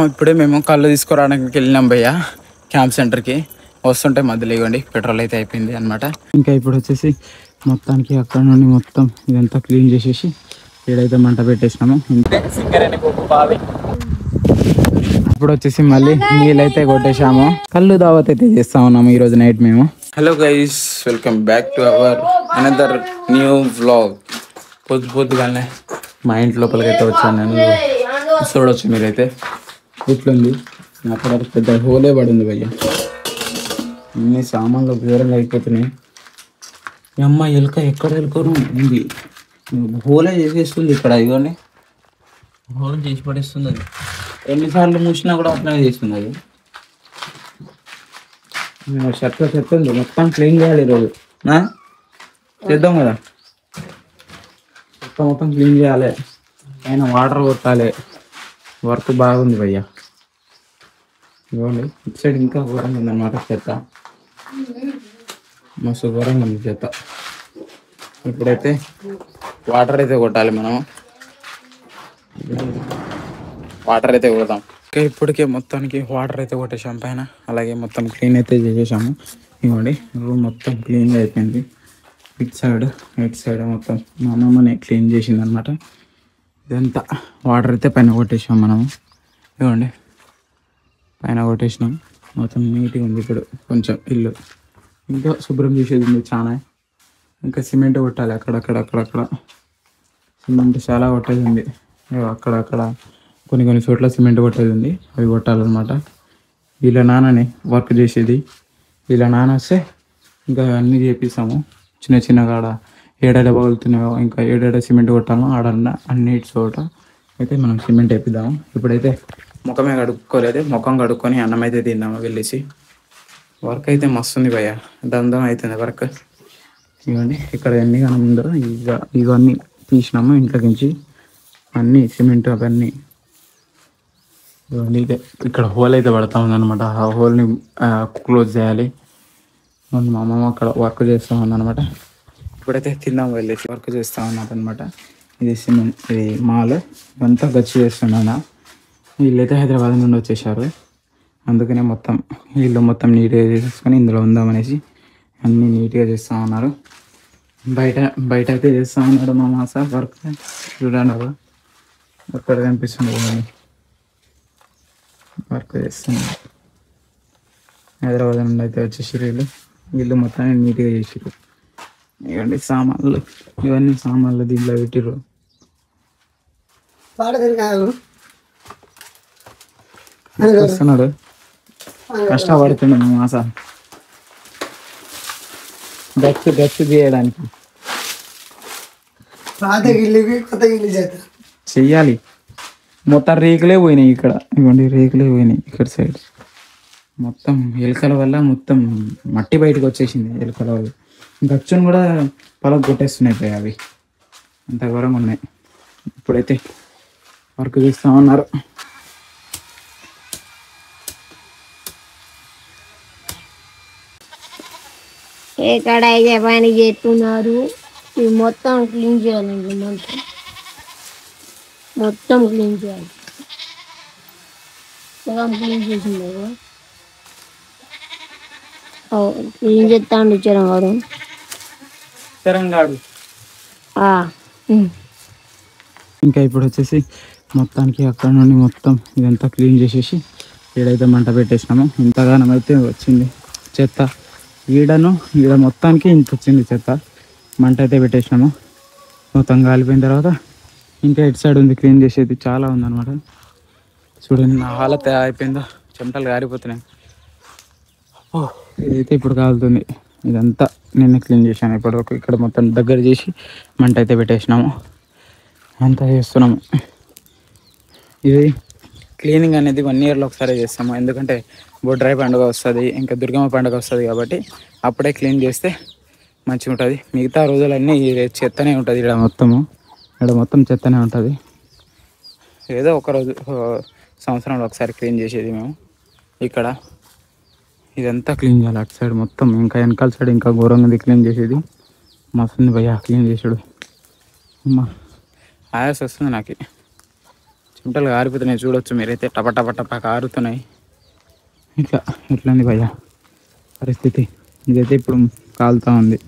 ఇప్పుడే మేము కళ్ళు తీసుకురావడానికి వెళ్ళినాం భయ్య క్యాంప్ సెంటర్కి. వస్తుంటే మధ్యలో ఇవ్వండి పెట్రోల్ అయితే అయిపోయింది అనమాట. ఇంకా ఇప్పుడు వచ్చేసి మొత్తానికి అక్కడ నుండి మొత్తం ఇదంతా క్లీన్ చేసేసి ఏడైతే మంట పెట్టేసినాము. ఇప్పుడు వచ్చేసి మళ్ళీ నీళ్ళైతే కొట్టేసాము. కళ్ళు దావత్ అయితే చేస్తా ఉన్నాము ఈరోజు నైట్ మేము. Hello guys, welcome back to our another new vlog. పొద్దుగానే మా ఇంటి లోపలికైతే వచ్చాను నేను. చూడవచ్చు మీరైతే ఇట్లుంది. అక్కడ పెద్ద హోలే పడింది భయ్య. అన్ని సామాన్లు ఘోరంగా అయిపోతున్నాయి. అమ్మ ఎలుక ఎక్కడ ఎలుకరు ఉంది, హోలే చేసేస్తుంది ఇక్కడ. ఇవన్నీ హోల్ చేసి పడేస్తుంది. అది ఎన్నిసార్లు మూసినా కూడా అట్లనే చేస్తుంది. అది చెత్త ఉంది, మొత్తం క్లీన్ చేయాలి ఈరోజు. చేద్దాం కదా, మొత్తం క్లీన్ చేయాలి. అయినా వాటర్ కొట్టాలి. వర్క్ బాగుంది భయ్య. ఇవ్వండి ఇటు సైడ్ ఇంకా ఘోరంగా ఉందన్నమాట చెత్త. మస్తు ఘోరంగా ఉంది చెత్త. ఇప్పుడైతే వాటర్ అయితే కొట్టాలి మనం. వాటర్ అయితే కొడతాం. ఇంకా ఇప్పటికే మొత్తానికి వాటర్ అయితే కొట్టేసాం పైన. అలాగే మొత్తం క్లీన్ అయితే చేసేసాము. ఇవ్వండి రూమ్ మొత్తం క్లీన్గా అయిపోయింది. ఇటు సైడ్ మొత్తం మా అమ్మమ్మనే క్లీన్ చేసింది అనమాట. ఇదంతా వాటర్ అయితే పైన కొట్టేసాం మనము. ఇవ్వండి పైన కొట్టేసినాం. మొత్తం నీట్గా ఉంది. ఇప్పుడు కొంచెం ఇల్లు ఇంకా శుభ్రం చేసేది ఉంది చాలా. ఇంకా సిమెంట్ కొట్టాలి అక్కడక్కడ. సిమెంట్ చాలా కొట్టేది ఉంది. అక్కడక్కడ కొన్ని చోట్ల సిమెంట్ కొట్టేది ఉంది. అవి కొట్టాలన్నమాట. వీళ్ళ నాన్నని వర్క్ చేసేది. వీళ్ళ నాన్న వస్తే ఇంకా అన్నీ చేపిస్తాము. చిన్న కాడ ఏడాడ పగులుతున్నాయో ఇంకా ఏడాడ సిమెంట్ కొట్టాలో ఆడన్నా అన్నిటి చోట అయితే మనం సిమెంట్ వేపిద్దాము. ఇప్పుడైతే ముఖమే కడుక్కోలేదు. ముఖం కడుక్కొని అన్నం అయితే తిందాము వెళ్ళేసి. వర్క్ అయితే మస్తు ఉంది భయ్య, దందం అవుతుంది వర్క్. ఇవన్నీ ఇక్కడ ఎన్ని కానీ ఉందో ఇవన్నీ తీసినాము ఇంట్లోకి నుంచి. అన్నీ సిమెంట్ అవన్నీ ఇవన్నీ అయితే ఇక్కడ హోల్ అయితే పడతా ఉందన్నమాట. ఆ హోల్ని క్లోజ్ చేయాలి. మా అమ్మమ్మ అక్కడ వర్క్ చేస్తూ ఉందన్నమాట. ఇప్పుడైతే తిందాం వెళ్ళేసి. వర్క్ చేస్తూ ఉన్నదన్నమాట. ఇది సిమెంట్, ఇది మాల్ ఇదంతా గచ్చి చేస్తున్నాను. వీళ్ళైతే హైదరాబాద్ నుండి వచ్చేసారు. అందుకనే మొత్తం వీళ్ళు మొత్తం నీట్గా చేసేసుకొని ఇందులో ఉందామనేసి అన్నీ నీట్గా చేస్తూ ఉన్నారు. బయట అయితే చేస్తూ ఉన్నాడు మా మాస వర్క్. చూడండి అక్కడ కనిపిస్తుంది వర్క్ చేస్తున్నారు. హైదరాబాద్ నుండి అయితే వచ్చేసి వీళ్ళు మొత్తాన్ని నీట్గా చేసారు. ఇవన్నీ సామాన్లు, ఇవన్నీ సామాన్లు దీంట్లో పెట్టిర్రు. వస్తున్నాడు, కష్టపడుతున్నాడు మాస గచ్చు తీయడానికి. చెయ్యాలి. మొత్తం రేకులే పోయినాయి ఇక్కడ. ఇవ్వండి రేకులే పోయినాయి ఇక్కడ సైడ్. మొత్తం ఎలుకల వల్ల మొత్తం మట్టి బయటకు వచ్చేసింది. ఎలుకల వల్ల గచ్చును కూడా పొలం కొట్టేస్తున్నాయి అవి. అంత ఘోరంగా ఉన్నాయి. ఇప్పుడైతే వర్క్ చేస్తూ ఉన్నారు. ఎక్కడ అయితే పని చేస్తున్నారు. ఇవి మొత్తం క్లీన్ చేయాలండి. మొత్తం క్లీన్ చేయాలి. సగం క్లీన్ చేసింది. క్లీన్ చేస్తాడు చిరంగాడు. ఇంకా ఇప్పుడు వచ్చేసి మొత్తానికి అక్కడ నుండి మొత్తం ఇదంతా క్లీన్ చేసేసి ఏడైతే మంట పెట్టేసినామో ఇంతగానం అయితే వచ్చింది చెత్త. ఈడ మొత్తానికి ఇంత వచ్చింది చెత్త. మంట అయితే పెట్టేసినాము. మొత్తం కాలిపోయిన తర్వాత ఇంకా ఇటు సైడ్ ఉంది క్లీన్ చేసేది. చాలా ఉందన్నమాట. చూడండి నా హాలత అయిపోయిందో, చెమటలు గారిపోతున్నాయి. ఇదైతే ఇప్పుడు కాలుతుంది. ఇదంతా నిన్న క్లీన్ చేశాను. ఇప్పటివరకు ఇక్కడ మొత్తం దగ్గర చేసి మంట అయితే పెట్టేసినాము. అంతా చేస్తున్నాము. ఇది క్లీనింగ్ అనేది 1 yearలో ఒకసారి చేస్తాము. ఎందుకంటే బొడ్రాయి పండుగ వస్తుంది, ఇంకా దుర్గమ్మ పండుగ వస్తుంది కాబట్టి అప్పుడే క్లీన్ చేస్తే మంచిగా ఉంటుంది. మిగతా రోజులన్నీ చెత్తనే ఉంటుంది. ఇక్కడ మొత్తం చెత్తనే ఉంటుంది. ఏదో ఒకరోజు సంవత్సరంలో ఒకసారి క్లీన్ చేసేది మేము. ఇక్కడ ఇదంతా క్లీన్ చేయాలి. అటు సైడ్ మొత్తం ఇంకా వెనకాల సైడ్ ఇంకా ఘోరంగా క్లీన్ చేసేది. మస్తుంది భయ్య క్లీన్ చేసాడు. అమ్మా ఆయాస వస్తుంది నాకు. చెమటలు కారిపోతున్నాయి చూడొచ్చు మీరైతే, టప టప టప కారుతున్నాయి. ఇట్లా ఎట్లంది భయ్యా పరిస్థితి. ఇదైతే ఇప్పుడు కాలుతూ ఉంది.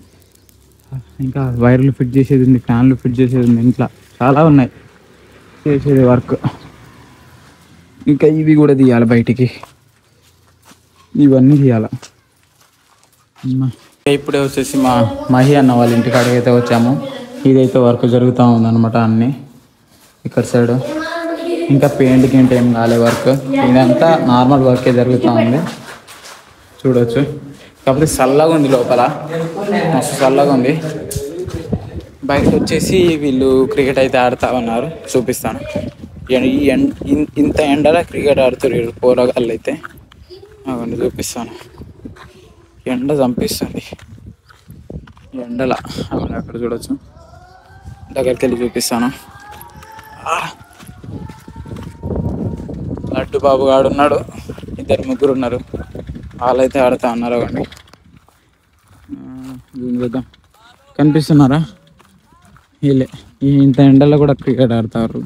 ఇంకా వైర్లు ఫిట్ చేసేది ఉంది, ఫ్యాన్లు ఫిట్ చేసేది ఉంది, ఇంట్లో చాలా ఉన్నాయి చేసేది వర్క్. ఇంకా ఇవి కూడా తీయాలి బయటికి, ఇవన్నీ తీయాలి. ఇప్పుడే వచ్చేసి మా మహి అన్న వాళ్ళ ఇంటికాడికి అయితే వచ్చాము. ఇదైతే వర్క్ జరుగుతూ ఉందన్నమాట అన్నీ ఇక్కడ సైడ్. ఇంకా పెయింట్ గింట్ ఏం కాలే వర్క్, ఇదంతా నార్మల్ వర్కే జరుగుతూ ఉంది చూడవచ్చు. కాకపోతే చల్లగా ఉంది లోపల, మస్తు చల్లగా ఉంది. బయట వచ్చేసి వీళ్ళు క్రికెట్ అయితే ఆడుతూ ఉన్నారు, చూపిస్తాను. ఇంత ఎండలో క్రికెట్ ఆడుతున్నారు పోరగాళ్ళు అయితే, అవన్నీ చూపిస్తాను. ఎండ చంపిస్తుంది ఎండల, అవన్నీ అక్కడ చూడవచ్చు. దగ్గరికి వెళ్ళి చూపిస్తాను. లడ్డు బాబు గాడు ఉన్నాడు, 2-3 ఉన్నారు, వాళ్ళైతే ఆడుతూ ఉన్నారు. అవ్వండి చూద్దాం, కనిపిస్తున్నారా? వీళ్ళే ఇంత ఎండలో కూడా క్రికెట్ ఆడతారు.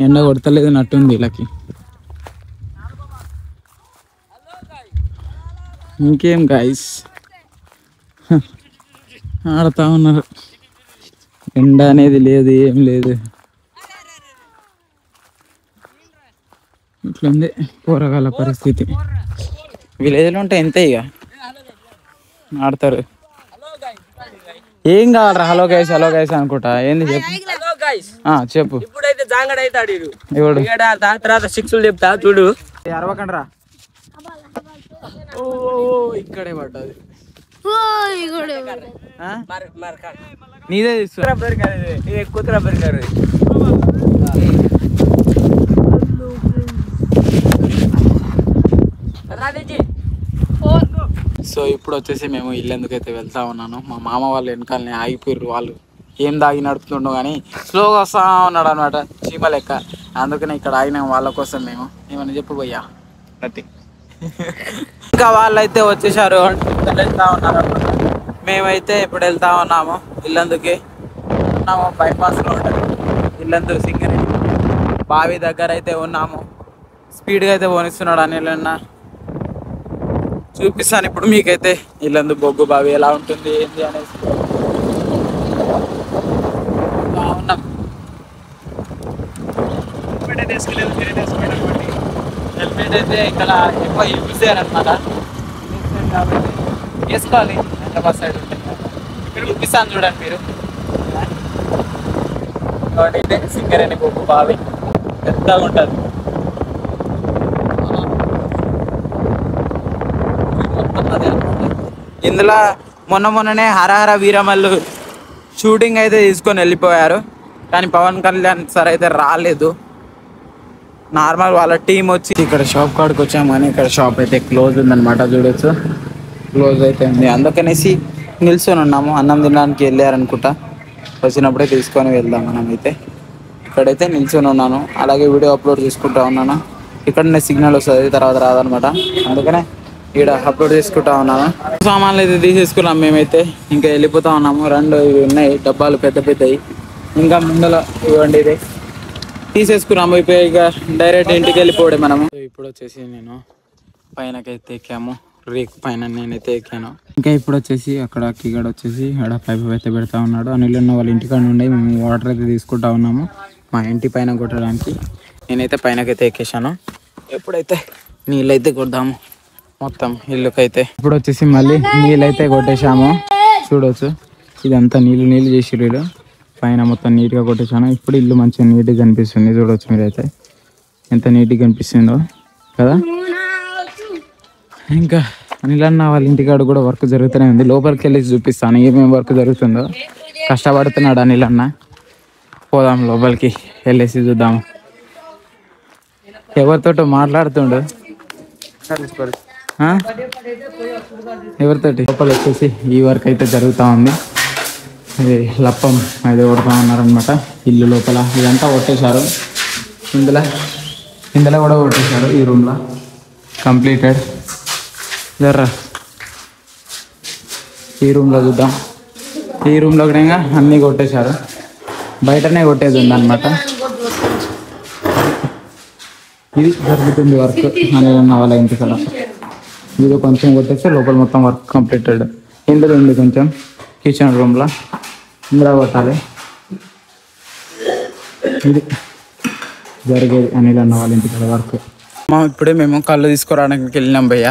ఎండ కొడతలేదు నట్టుంది వీళ్ళకి. ఇంకేం గైస్ ఆడుతూ ఉన్నారు, ఎండ అనేది లేదు, ఏం లేదు. ఇట్లుంది పోరగాళ్ళ పరిస్థితి. విలేజ్లో ఉంటే ఎంతే ఇక ఆడతారు. ఏం కావాలరా హలో గైస్ హలో గైస్ అనుకుంటా, ఏంది చెప్పు. చెప్పు. ఇప్పుడైతే జాంగడ్ అయితే ఆడిరు, ఎవడు తర్వాత 6 చెప్తా చూడు. అరవకండ్రా, ఇక్కడే పడ్డది. నీదే కుతురా పెరిగారు. సో ఇప్పుడు వచ్చేసి మేము ఇల్లు ఎందుకైతే వెళ్తా ఉన్నాను. మా మామ వాళ్ళు వెనకాలనే ఆగిపోయారు. వాళ్ళు ఏం దాగి నడుపుతుండో కానీ స్లోగా వస్తా ఉన్నాడు అనమాట, చీమ లెక్క. అందుకనే ఇక్కడ ఆగినాం వాళ్ళ కోసం. మేము ఏమన్నా చెప్పు పోయ్యా నథింగ్. ఇంకా వాళ్ళైతే వచ్చేసారు, వెళ్తా ఉన్నారు అనమాట. మేమైతే ఇప్పుడు వెళ్తా ఉన్నాము ఇల్లందుకే. ఉన్నాము బైపాస్లో ఉంటుంది ఇల్లందు, సింగరేణి బావి దగ్గర అయితే ఉన్నాము. స్పీడ్గా అయితే పోనిస్తున్నాడు అనిల్ అన్న, చూపిస్తాను ఇప్పుడు మీకైతే ఇల్లందు బొగ్గు బావి ఎలా ఉంటుంది ఏంటి అనేసి. బాగున్నాం, హెల్మెట్ అయితే ఇక్కడ ఎక్కువ యూజ్ చేయాలన్నమాట కాబట్టి వేసుకోవాలి. హైదరాబాద్ సైడ్ ఉంటుంది ఇక్కడ చూపిస్తాను చూడండి మీరు. కాబట్టి అయితే సింగరేణి బొగ్గు బావి పెద్దగా ఉంటుంది. ఇందులో మొన్ననే హరహర వీరమల్లు షూటింగ్ అయితే తీసుకొని వెళ్ళిపోయారు, కానీ పవన్ కళ్యాణ్ సార్ అయితే రాలేదు. నార్మల్ వాళ్ళ టీం వచ్చి ఇక్కడ షాప్ కాడికి వచ్చాము, కానీ ఇక్కడ షాప్ అయితే క్లోజ్ ఉందన్నమాట. చూడొచ్చు క్లోజ్ అయితే ఉంది, అందుకనేసి నిల్చొని ఉన్నాము. అన్నం తినడానికి వెళ్ళారనుకుంటా, వచ్చినప్పుడే తీసుకొని వెళ్దాం మనం. అయితే ఇక్కడైతే నిల్చొని ఉన్నాను, అలాగే వీడియో అప్లోడ్ చేసుకుంటా ఉన్నాను. ఇక్కడనే సిగ్నల్ వస్తుంది, తర్వాత రాదనమాట, అందుకనే ఇక్కడ అప్లోడ్ చేసుకుంటా ఉన్నాను. సామాన్లు అయితే తీసేసుకున్నాం మేమైతే, ఇంకా వెళ్ళిపోతా ఉన్నాము. 2 ఇవి ఉన్నాయి డబ్బాలు పెద్ద పెద్దవి, ఇంకా ముందర ఇవ్వండి ఇది తీసేసుకున్నాము. ఇప్పుడు ఇక డైరెక్ట్ ఇంటికి వెళ్ళిపోవడే మనము. ఇప్పుడు వచ్చేసి నేను పైనకైతే ఎక్కాము, రేకు పైన నేనైతే ఎక్కాను. ఇంకా ఇప్పుడు వచ్చేసి అక్కడ ఇక్కడ వచ్చేసి ఆడ పైపు అయితే పెడతా ఉన్నాడు. అనిల్ ఉన్న వాళ్ళ ఇంటికాడ ఉండే మేము వాటర్ అయితే తీసుకుంటా ఉన్నాము మా ఇంటి పైన కొట్టడానికి. నేనైతే పైనకైతే ఎక్కేసాను. ఎప్పుడైతే నీళ్ళైతే కొడదాము మొత్తం ఇల్లుకైతే. ఇప్పుడు వచ్చేసి మళ్ళీ నీళ్ళైతే కొట్టేశాము. చూడవచ్చు ఇదంతా నీళ్ళు చేసిర్రు వీళ్ళు. పైన మొత్తం నీట్గా కొట్టేశాను. ఇప్పుడు ఇల్లు మంచిగా నీట్గా కనిపిస్తుంది. చూడవచ్చు మీరైతే ఎంత నీట్గా కనిపిస్తుందో కదా. ఇంకా అనిల్ అన్న వాళ్ళ ఇంటికాడ కూడా వర్క్ జరుగుతూనే ఉంది. లోపలికి వెళ్ళి చూపిస్తాను ఏమేమి వర్క్ జరుగుతుందో. కష్టపడుతున్నాడు అనిల్ అన్న. పోదాం లోపలికి వెళ్ళేసి చూద్దాము. ఎవరితోటో మాట్లాడుతుండు, ఎవరితోటి. లోపల వచ్చేసి ఈ వర్క్ అయితే జరుగుతూ ఉంది. ఇది లప్పం అయితే కొడుతూ ఉన్నారనమాట ఇల్లు లోపల. ఇదంతా కొట్టేశారు, ఇందులో కూడా కొట్టేశారు. ఈ రూమ్లో కంప్లీటెడ్. జర్రా ఈ రూమ్లో చూద్దాం. ఈ రూమ్లో కూడా అన్నీ కొట్టేశారు. బయటనే కొట్టేది ఉందన్నమాట. ఇది జరుగుతుంది వర్క్ అని వాళ్ళ ఇంటికాడ. ఇది కొంచెం కొట్టేస్తే లోపల మొత్తం వర్క్ కంప్లీటెడ్. ఇందులో ఉంది కొంచెం కిచెన్ రూమ్లో ఇందులో కొట్టాలి. ఇది జరిగేది అనిల్ అన్న వాళ్ళ ఇంటికాడ వర్క్. ఇప్పుడే మేము కళ్ళు తీసుకురావడానికి వెళ్ళినాం భయ్య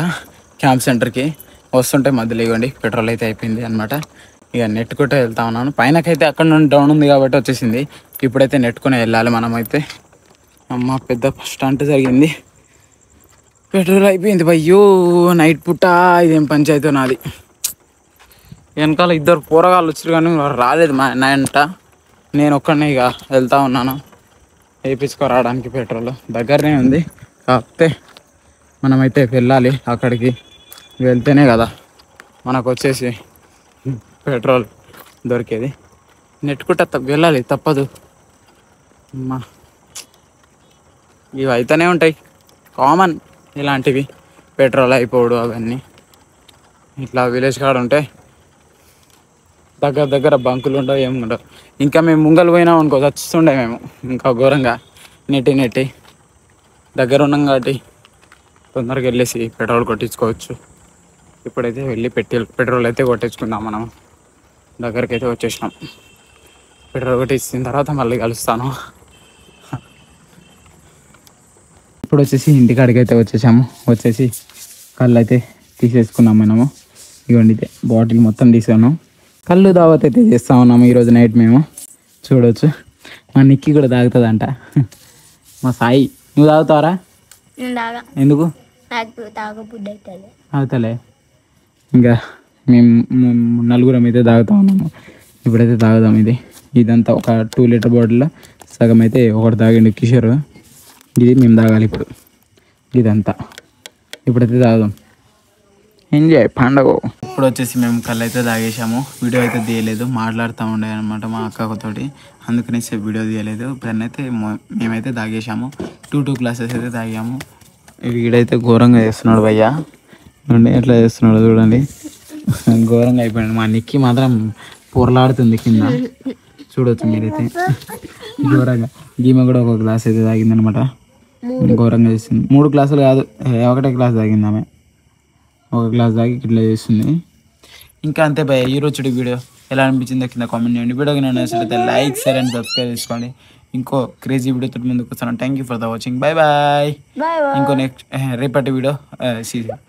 క్యాంప్ సెంటర్కి. వస్తుంటే మధ్యలో ఇవ్వండి పెట్రోల్ అయితే అయిపోయింది అనమాట. ఇక నెట్టుకుంటే వెళ్తా ఉన్నాను. పైనకైతే అక్కడ నుండి డౌన్ ఉంది కాబట్టి వచ్చేసింది. ఇప్పుడైతే నెట్టుకుని వెళ్ళాలి మనమైతే. అమ్మ పెద్ద స్టంట్ జరిగింది. పెట్రోల్ అయిపోయింది భయ్యో. నైట్ పుట్ట ఇదేం పంచాయతీ నాది. వెనకాల ఇద్దరు పోరగాళ్ళు వచ్చారు కానీ రాలేదు మా నాయంట. నేను ఒక్కడనే ఇక వెళ్తా ఉన్నాను వేయించుకోరావడానికి. పెట్రోల్ దగ్గరనే ఉంది కాకపోతే మనమైతే వెళ్ళాలి అక్కడికి. వెళ్తేనే కదా మనకు వచ్చేసి పెట్రోల్ దొరికేది. నెట్టుకుంటా వెళ్ళాలి తప్పదు. అమ్మా ఇవి అయితేనే ఉంటాయి కామన్ ఇలాంటివి. పెట్రోల్ అయిపోవడు అవన్నీ ఇట్లా విలేజ్ కాడ ఉంటే దగ్గర దగ్గర బంకులు ఉండవు ఏమి ఉండవు. ఇంకా మేము ముంగలు పోయినాం అనుకో చస్తుండే మేము ఇంకా ఘోరంగా. నెట్టి దగ్గర ఉన్నాం కాబట్టి తొందరగా వెళ్ళేసి పెట్రోల్ కొట్టించుకోవచ్చు. ఇప్పుడైతే వెళ్ళి పెట్రోల్ అయితే కొట్టించుకుందాం. మనం దగ్గరికి అయితే వచ్చేసినాం. పెట్రోల్ కొట్టించిన తర్వాత మళ్ళీ కలుస్తాను. ఇప్పుడు వచ్చేసి ఇంటికాడికి అయితే వచ్చేసాము. వచ్చేసి కళ్ళు అయితే తీసేసుకున్నాం మనము. ఇవ్వండి ఇదే బాటిల్ మొత్తం తీసాను. కళ్ళు దావత్ అయితే చేస్తూ ఉన్నాము ఈరోజు నైట్ మేము. చూడవచ్చు మా నిక్కి కూడా తాగుతుందంట. మా సాయి నువ్వు తాగుతావరా? ఎందుకు తాగుతలే? ఇంకా మేము నలుగురం అయితే తాగుతా ఉన్నాము. ఇప్పుడైతే తాగుదాం. ఇదంతా ఒక 2 లీటర్ బాటిల్లో సగం అయితే ఒకటి తాగండి కిషోర్. ఇది మేము తాగాలి ఇప్పుడు. ఇదంతా ఇప్పుడైతే తాగుదాం. ఎంజాయ్ పండగ. ఇప్పుడు వచ్చేసి మేము కళ్ళు అయితే తాగేసాము. వీడియో అయితే తీయలేదు, మాట్లాడుతూ ఉండే అనమాట మా అక్కతోటి. అందుకనేసి వీడియో తీయలేదు. ఇప్పుడైతే మేమైతే తాగేసాము. 2 గ్లాసెస్ అయితే తాగాము. వీడైతే ఘోరంగా చేస్తున్నాడు భయ్యా. ఎట్లా చేస్తున్నాడు చూడండి. ఘోరంగా అయిపోయాడు. మా నిక్కి మాత్రం పొరలాడుతుంది కింద. చూడవచ్చు మీరైతే ఘోరంగా. గీమె కూడా ఒక గ్లాస్ అయితే తాగిందనమాట. ఘోరంగా చేస్తుంది. 3 గ్లాసులు కాదు, ఒకటే గ్లాస్ తాగింది ఆమె. ఒక గ్లాస్ తాగి ఇట్లా చేస్తుంది. ఇంకా అంతే భయ. ఈరోజు వీడియో ఎలా అనిపించిందో కింద కామెంట్ చేయండి. వీడియోకి నేను నచ్చితే లైక్, షేర్ అండ్ సబ్స్క్రైబ్ చేసుకోండి. ఇంకో క్రేజీ వీడియోతో ముందుకు వస్తాను. Thank you for the watching. Bye bye. ఇంకో నెక్స్ట్ రేపటి వీడియో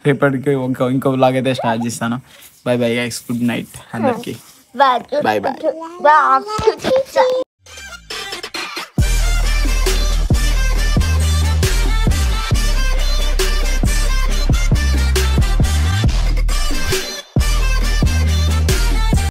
రేపటికి ఇంకో వ్లాగ్ అయితే స్టార్ట్ చేస్తాను. Bye bye guys. Good night అందరికి. Bye bye.